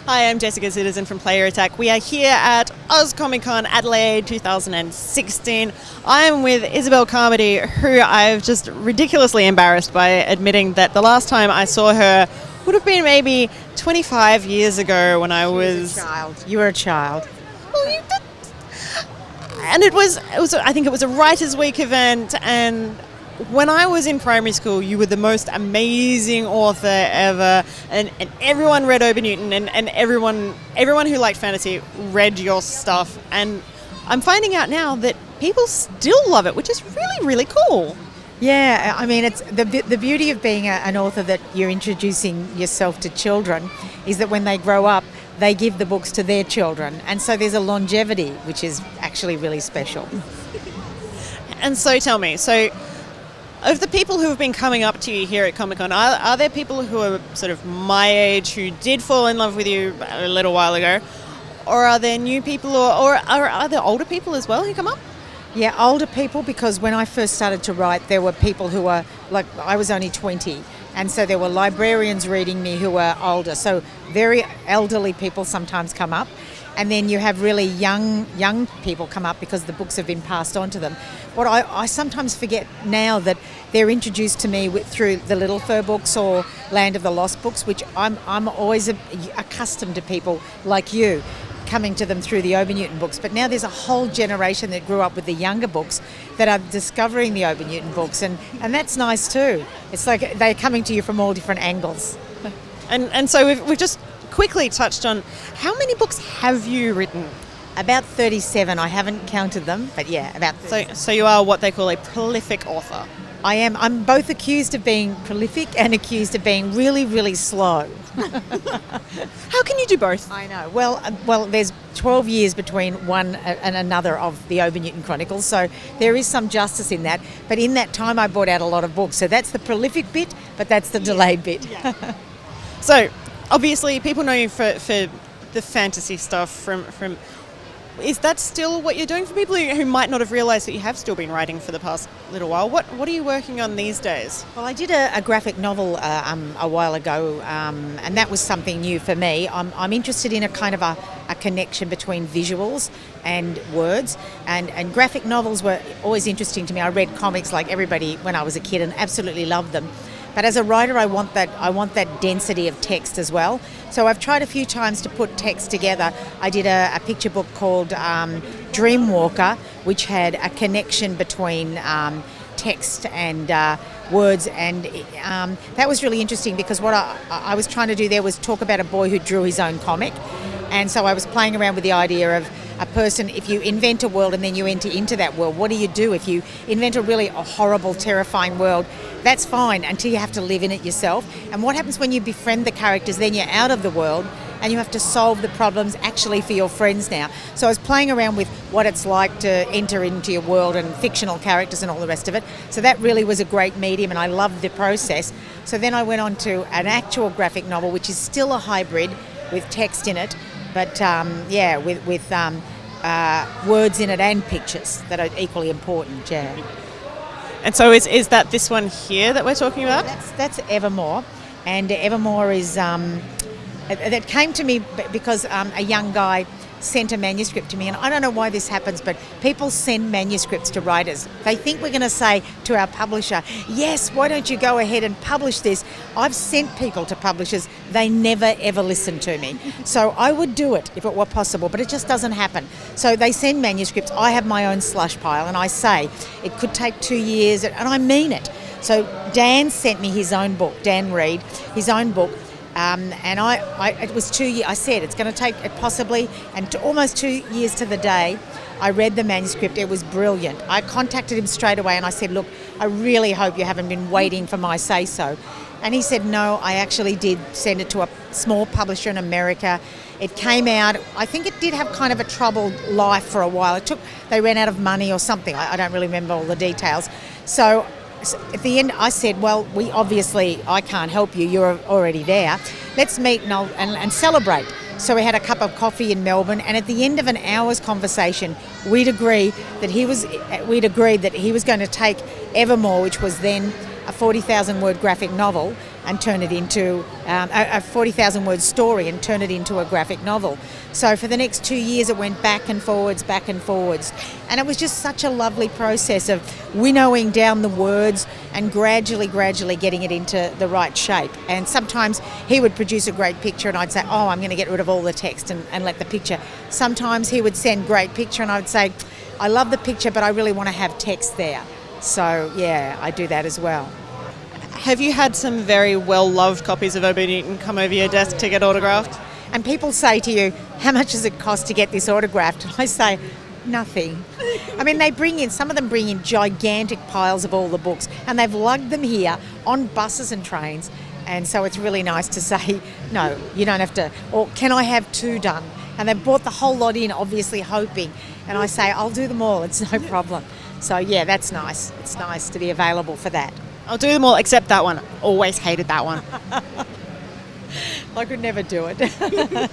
Hi, I'm Jessica Citizen from Player Attack. We are here at Oz Comic Con Adelaide 2016. I am with Isobelle Carmody, who I've just ridiculously embarrassed by admitting that the last time I saw her would have been maybe 25 years ago when I was... a child. You were a child. Well, and it was, I think it was a Writers' Week event, and when I was in primary school, you were the most amazing author ever, and everyone read Obernewtyn, and everyone who liked fantasy read your stuff, and I'm finding out now that people still love it, which is really, really cool. Yeah, I mean, it's the beauty of being an author that you're introducing yourself to children is that when they grow up, they give the books to their children, and so there's a longevity, which is actually really special. And so tell me, of the people who have been coming up to you here at Comic Con, are there people who are sort of my age who did fall in love with you a little while ago? Or are there new people, or are there older people as well who come up? Yeah, older people, because when I first started to write, there were people who were, like, I was only 20, and so there were librarians reading me who were older. So very elderly people sometimes come up. And then you have really young people come up because the books have been passed on to them. What I sometimes forget now that they're introduced to me through the Little Fur books or Land of the Lost books, which I'm always accustomed to people like you coming to them through the Obernewtyn books. But now there's a whole generation that grew up with the younger books that are discovering the Obernewtyn books, and that's nice too. It's like they're coming to you from all different angles. And so we've just quickly touched on, how many books have you written? About 37. I haven't counted them, but yeah, about 37. So you are what they call a prolific author. I am. I'm both accused of being prolific and accused of being really, really slow. How can you do both? I know. Well, there's 12 years between one and another of the Obernewtyn Chronicles, so there is some justice in that. But in that time, I brought out a lot of books. So that's the prolific bit, but that's the delayed bit. Yeah. So obviously, people know you for the fantasy stuff from. Is that still what you're doing for people who might not have realised that you have still been writing for the past little while? What are you working on these days? Well, I did a graphic novel a while ago, and that was something new for me. I'm interested in a kind of a connection between visuals and words, and graphic novels were always interesting to me. I read comics like everybody when I was a kid and absolutely loved them. But as a writer, I want that density of text as well. So I've tried a few times to put text together. I did a picture book called Dreamwalker, which had a connection between text and words, and that was really interesting because what I was trying to do there was talk about a boy who drew his own comic. And so I was playing around with the idea of a person, if you invent a world and then you enter into that world, what do you do? If you invent a horrible, terrifying world, that's fine until you have to live in it yourself. And what happens when you befriend the characters, then you're out of the world and you have to solve the problems actually for your friends now. So I was playing around with what it's like to enter into your world and fictional characters and all the rest of it. So that really was a great medium and I loved the process. So then I went on to an actual graphic novel, which is still a hybrid with text in it, but with words in it and pictures that are equally important, yeah. And so is that this one here that we're talking about? That's Evermore, and Evermore is that came to me because a young guy sent a manuscript to me, and I don't know why this happens, but people send manuscripts to writers. They think we're going to say to our publisher, yes, why don't you go ahead and publish this? I've sent people to publishers, they never ever listen to me. So I would do it if it were possible, but it just doesn't happen. So they send manuscripts, I have my own slush pile, and I say it could take 2 years, and I mean it. So Dan sent me his own book, Dan Reed, his own book, and it was 2 years. I said it's going to take it possibly, and almost 2 years to the day. I read the manuscript. It was brilliant. I contacted him straight away and I said, look, I really hope you haven't been waiting for my say-so. And he said, no, I actually did send it to a small publisher in America. It came out, I think it did have kind of a troubled life for a while. They ran out of money or something. I don't really remember all the details. So at the end, I said, well, I can't help you. You're already there. Let's meet and celebrate. So we had a cup of coffee in Melbourne, and at the end of an hour's conversation, we'd agreed that he was going to take Evermore, which was then a 40,000 word graphic novel, and turn it into a 40,000 word story and turn it into a graphic novel. So for the next 2 years it went back and forwards. And it was just such a lovely process of winnowing down the words and gradually getting it into the right shape. And sometimes he would produce a great picture and I'd say, oh, I'm going to get rid of all the text and let the picture. Sometimes he would send great picture and I would say, I love the picture, but I really want to have text there. So, yeah, I do that as well. Have you had some very well-loved copies of Obernewtyn come over your desk to get autographed? And people say to you, how much does it cost to get this autographed? And I say, nothing. I mean, some of them bring in gigantic piles of all the books and they've lugged them here on buses and trains. And so it's really nice to say, no, you don't have to, or can I have 2 done? And they brought the whole lot in, obviously hoping. And I say, I'll do them all, it's no problem. So yeah, that's nice. It's nice to be available for that. I'll do them all except that one. Always hated that one. I could never do it.